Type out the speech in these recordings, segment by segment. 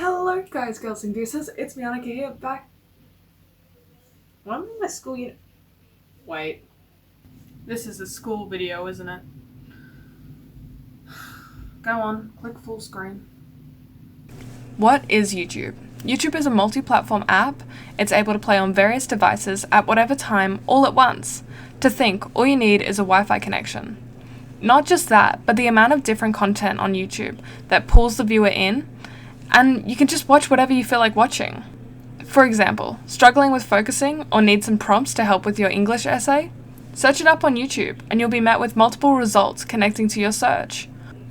Hello guys, girls and gooses, it's me Annika here, back. I'm in my school unit. Wait. This is a school video, isn't it? Go on, click full screen. What is YouTube? YouTube is a multi-platform app. It's able to play on various devices at whatever time, all at once. To think, all you need is a Wi-Fi connection. Not just that, but the amount of different content on YouTube that pulls the viewer in, and you can just watch whatever you feel like watching. For example, struggling with focusing or need some prompts to help with your English essay? Search it up on YouTube and you'll be met with multiple results connecting to your search.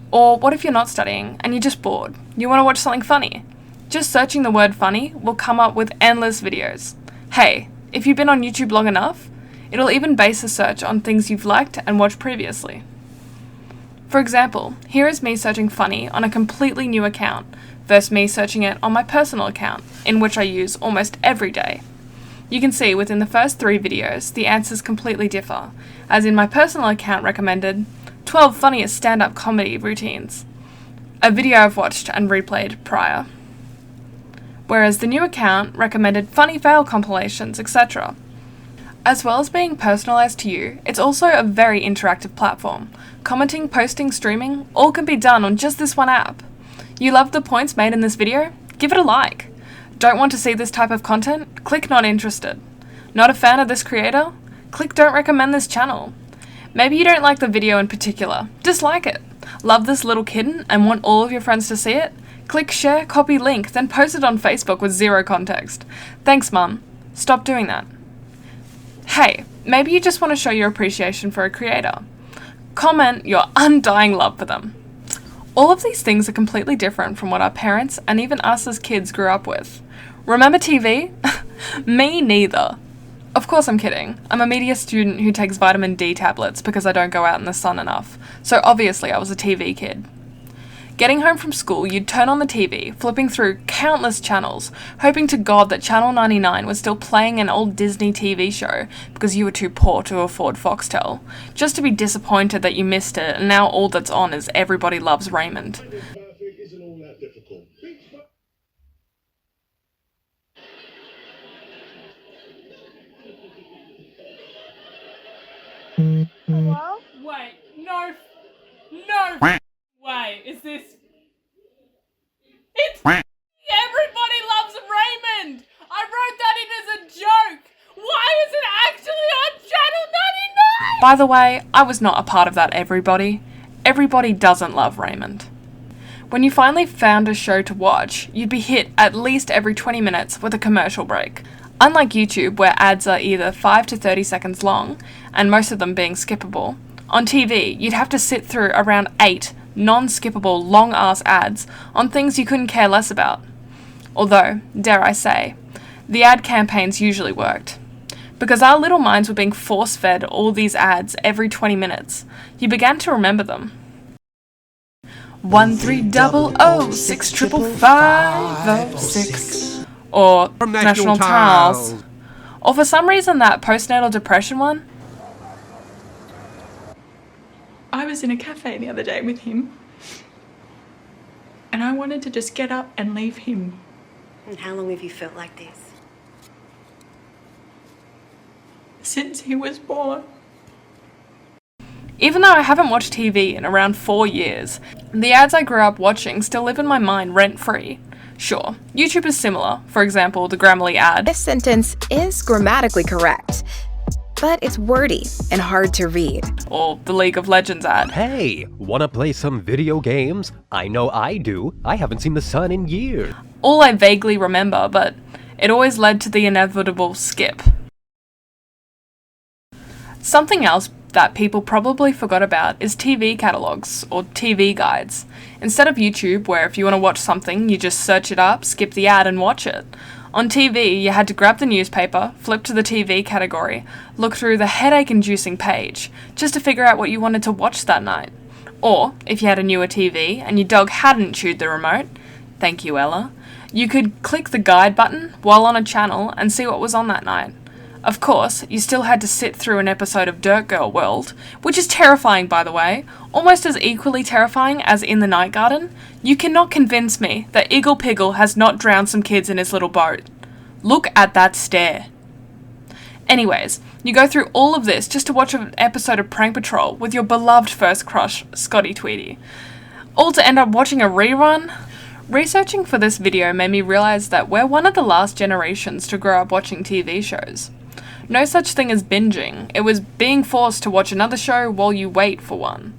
Or what if you're not studying and you're just bored? You want to watch something funny? Just searching the word funny will come up with endless videos. Hey, if you've been on YouTube long enough, it'll even base a search on things you've liked and watched previously. For example, here is me searching funny on a completely new account versus me searching it on my personal account, in which I use almost every day. You can see within the first 3 videos, the answers completely differ, as in my personal account recommended 12 funniest stand-up comedy routines, a video I've watched and replayed prior. Whereas the new account recommended funny fail compilations, etc. As well as being personalised to you, it's also a very interactive platform. Commenting, posting, streaming, all can be done on just this one app. You loved the points made in this video? Give it a like. Don't want to see this type of content? Click not interested. Not a fan of this creator? Click don't recommend this channel. Maybe you don't like the video in particular. Dislike it. Love this little kitten and want all of your friends to see it? Click share, copy link, then post it on Facebook with zero context. Thanks, Mum. Stop doing that. Hey, maybe you just want to show your appreciation for a creator. Comment your undying love for them. All of these things are completely different from what our parents and even us as kids grew up with. Remember TV? Me neither. Of course I'm kidding. I'm a media student who takes vitamin D tablets because I don't go out in the sun enough. So obviously I was a TV kid. Getting home from school, you'd turn on the TV, flipping through countless channels, hoping to God that Channel 99 was still playing an old Disney TV show because you were too poor to afford Foxtel, just to be disappointed that you missed it and now all that's on is Everybody Loves Raymond. Hello? Wait, no way, is this... It's Everybody Loves Raymond! I wrote that in as a joke! Why is it actually on Channel 99? By the way, I was not a part of that everybody. Everybody doesn't love Raymond. When you finally found a show to watch, you'd be hit at least every 20 minutes with a commercial break. Unlike YouTube, where ads are either 5 to 30 seconds long, and most of them being skippable, on TV, you'd have to sit through around 8 non-skippable long-ass ads on things you couldn't care less about. Although, dare I say, the ad campaigns usually worked. Because our little minds were being force-fed all these ads every 20 minutes, you began to remember them. 1300655506 or From National Tiles. Or for some reason that postnatal depression one. I was in a cafe the other day with him and I wanted to just get up and leave him. And how long have you felt like this? Since he was born. Even though I haven't watched TV in around 4 years, the ads I grew up watching still live in my mind rent-free. Sure, YouTube is similar, for example, the Grammarly ad. This sentence is grammatically correct, but it's wordy and hard to read. Or the League of Legends ad. Hey, wanna play some video games? I know I do. I haven't seen the sun in years. All I vaguely remember, but it always led to the inevitable skip. Something else that people probably forgot about is TV catalogs, or TV guides. Instead of YouTube, where if you want to watch something, you just search it up, skip the ad and watch it. On TV, you had to grab the newspaper, flip to the TV category, look through the headache-inducing page, just to figure out what you wanted to watch that night. Or, if you had a newer TV and your dog hadn't chewed the remote, thank you Ella, you could click the guide button while on a channel and see what was on that night. Of course, you still had to sit through an episode of Dirt Girl World, which is terrifying by the way, almost as equally terrifying as In the Night Garden. You cannot convince me that Iggle Piggle has not drowned some kids in his little boat. Look at that stare. Anyways, you go through all of this just to watch an episode of Prank Patrol with your beloved first crush, Scotty Tweedy. All to end up watching a rerun? Researching for this video made me realise that we're one of the last generations to grow up watching TV shows. No such thing as binging, it was being forced to watch another show while you wait for one.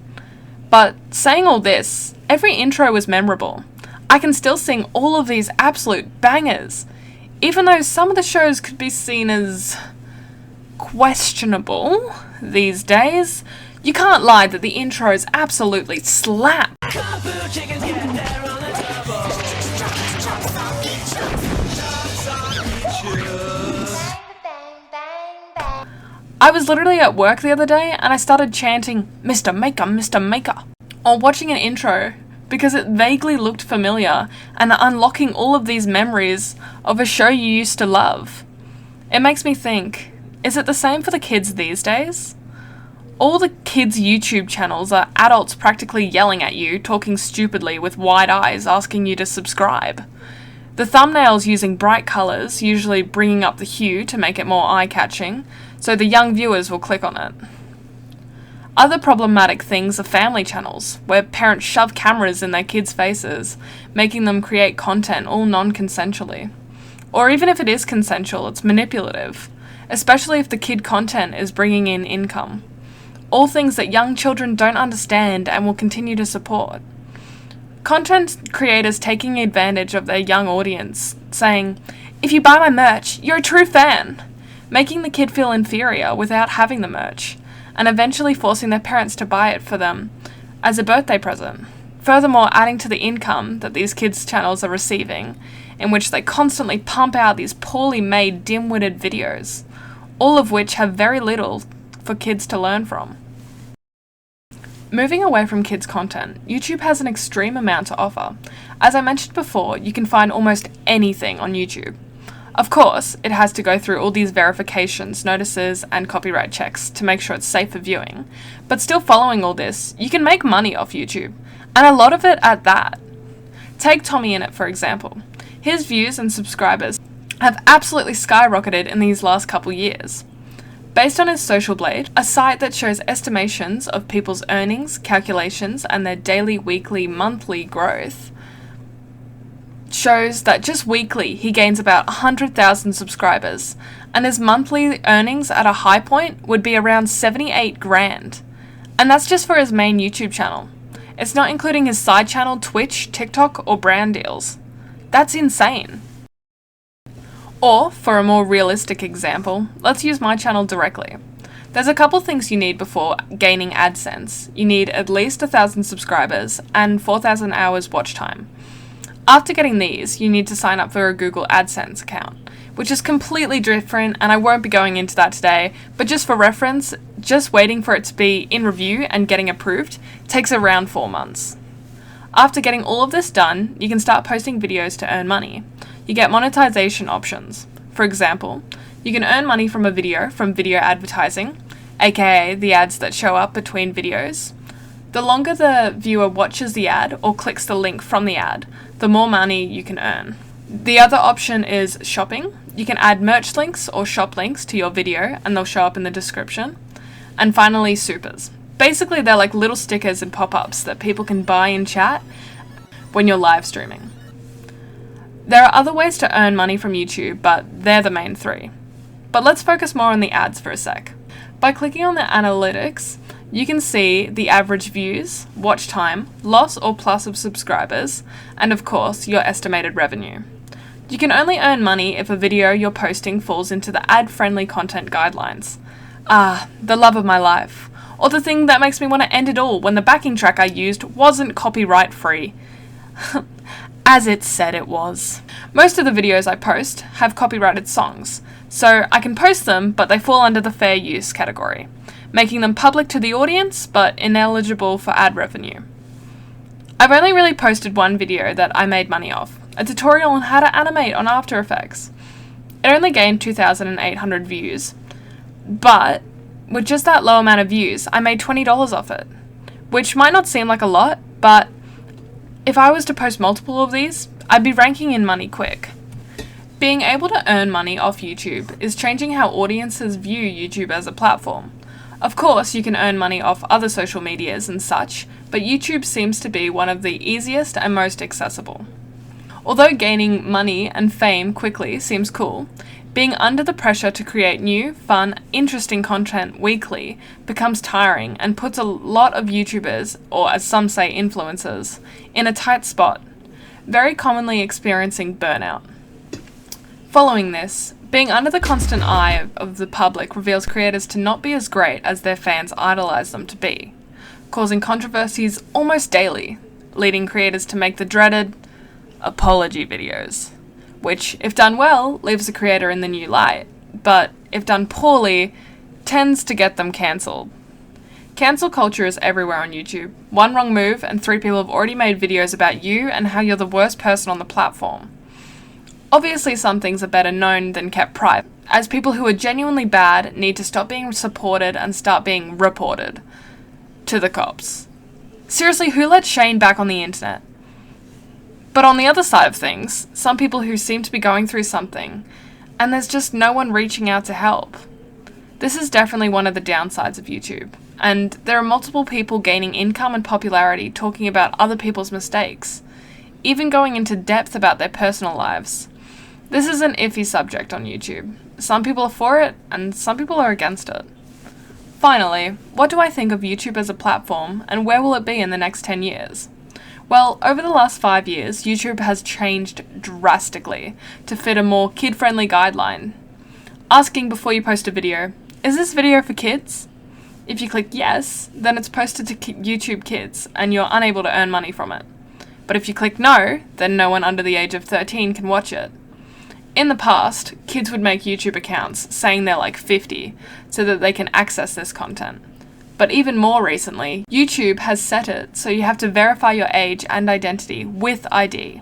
But saying all this, every intro was memorable. I can still sing all of these absolute bangers, even though some of the shows could be seen as questionable these days. You can't lie that the intros absolutely slap. I was literally at work the other day and I started chanting, "Mr. Maker, Mr. Maker," or watching an intro because it vaguely looked familiar and unlocking all of these memories of a show you used to love. It makes me think, is it the same for the kids these days? All the kids' YouTube channels are adults practically yelling at you, talking stupidly with wide eyes, asking you to subscribe. The thumbnails using bright colours, usually bringing up the hue to make it more eye-catching, so the young viewers will click on it. Other problematic things are family channels, where parents shove cameras in their kids' faces, making them create content all non-consensually. Or even if it is consensual, it's manipulative, especially if the kid content is bringing in income. All things that young children don't understand and will continue to support. Content creators taking advantage of their young audience, saying, "If you buy my merch, you're a true fan," making the kid feel inferior without having the merch, and eventually forcing their parents to buy it for them as a birthday present. Furthermore, adding to the income that these kids' channels are receiving, in which they constantly pump out these poorly made, dim-witted videos, all of which have very little for kids to learn from. Moving away from kids' content, YouTube has an extreme amount to offer. As I mentioned before, you can find almost anything on YouTube. Of course, it has to go through all these verifications, notices, and copyright checks to make sure it's safe for viewing. But still following all this, you can make money off YouTube, and a lot of it at that. Take Tommy In It, for example. His views and subscribers have absolutely skyrocketed in these last couple years. Based on his Social Blade, a site that shows estimations of people's earnings, calculations, and their daily, weekly, monthly growth, shows that just weekly he gains about 100,000 subscribers, and his monthly earnings at a high point would be around 78 grand. And that's just for his main YouTube channel. It's not including his side channel, Twitch, TikTok, or brand deals. That's insane. Or, for a more realistic example, let's use my channel directly. There's a couple things you need before gaining AdSense. You need at least 1,000 subscribers and 4,000 hours watch time. After getting these, you need to sign up for a Google AdSense account, which is completely different, and I won't be going into that today, but just for reference, just waiting for it to be in review and getting approved takes around 4 months. After getting all of this done, you can start posting videos to earn money. You get monetization options. For example, you can earn money from a video from video advertising, aka the ads that show up between videos. The longer the viewer watches the ad or clicks the link from the ad, the more money you can earn. The other option is shopping. You can add merch links or shop links to your video and they'll show up in the description. And finally, supers. Basically, they're like little stickers and pop-ups that people can buy in chat when you're live streaming. There are other ways to earn money from YouTube, but they're the main three. But let's focus more on the ads for a sec. By clicking on the analytics, you can see the average views, watch time, loss or plus of subscribers, and of course, your estimated revenue. You can only earn money if a video you're posting falls into the ad-friendly content guidelines. Ah, the love of my life. Or the thing that makes me want to end it all when the backing track I used wasn't copyright free. As it said it was. Most of the videos I post have copyrighted songs, so I can post them, but they fall under the fair use category, making them public to the audience, but ineligible for ad revenue. I've only really posted one video that I made money off, a tutorial on how to animate on After Effects. It only gained 2,800 views, but with just that low amount of views, I made $20 off it, which might not seem like a lot, but if I was to post multiple of these, I'd be ranking in money quick. Being able to earn money off YouTube is changing how audiences view YouTube as a platform. Of course, you can earn money off other social medias and such, but YouTube seems to be one of the easiest and most accessible. Although gaining money and fame quickly seems cool, being under the pressure to create new, fun, interesting content weekly becomes tiring and puts a lot of YouTubers, or as some say influencers, in a tight spot, very commonly experiencing burnout. Following this, being under the constant eye of the public reveals creators to not be as great as their fans idolize them to be, causing controversies almost daily, leading creators to make the dreaded apology videos, which, if done well, leaves the creator in the new light, but if done poorly, tends to get them cancelled. Cancel culture is everywhere on YouTube. One wrong move and 3 people have already made videos about you and how you're the worst person on the platform. Obviously, some things are better known than kept private, as people who are genuinely bad need to stop being supported and start being reported to the cops. Seriously, who let Shane back on the internet? But on the other side of things, some people who seem to be going through something, and there's just no one reaching out to help. This is definitely one of the downsides of YouTube, and there are multiple people gaining income and popularity talking about other people's mistakes, even going into depth about their personal lives. This is an iffy subject on YouTube. Some people are for it, and some people are against it. Finally, what do I think of YouTube as a platform, and where will it be in the next 10 years? Well, over the last 5 years, YouTube has changed drastically to fit a more kid-friendly guideline. Asking before you post a video, is this video for kids? If you click yes, then it's posted to YouTube Kids, and you're unable to earn money from it. But if you click no, then no one under the age of 13 can watch it. In the past, kids would make YouTube accounts saying they're like 50 so that they can access this content. But even more recently, YouTube has set it so you have to verify your age and identity with ID,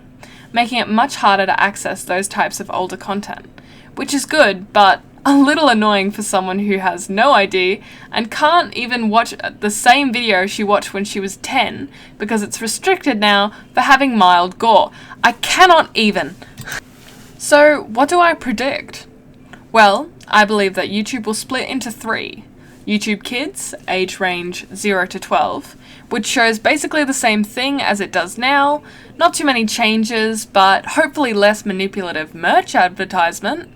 making it much harder to access those types of older content, which is good, but a little annoying for someone who has no ID and can't even watch the same video she watched when she was 10 because it's restricted now for having mild gore. I cannot even. So, what do I predict? Well, I believe that YouTube will split into 3. YouTube Kids, age range 0 to 12, which shows basically the same thing as it does now, not too many changes, but hopefully less manipulative merch advertisement.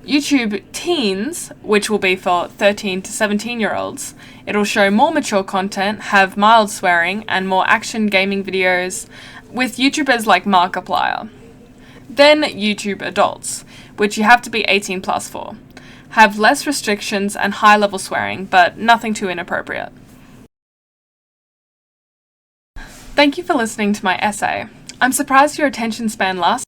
YouTube Teens, which will be for 13 to 17-year-olds. It'll show more mature content, have mild swearing, and more action gaming videos, with YouTubers like Markiplier. Then YouTube Adults, which you have to be 18 plus for. Have less restrictions and high-level swearing, but nothing too inappropriate. Thank you for listening to my essay. I'm surprised your attention span lasts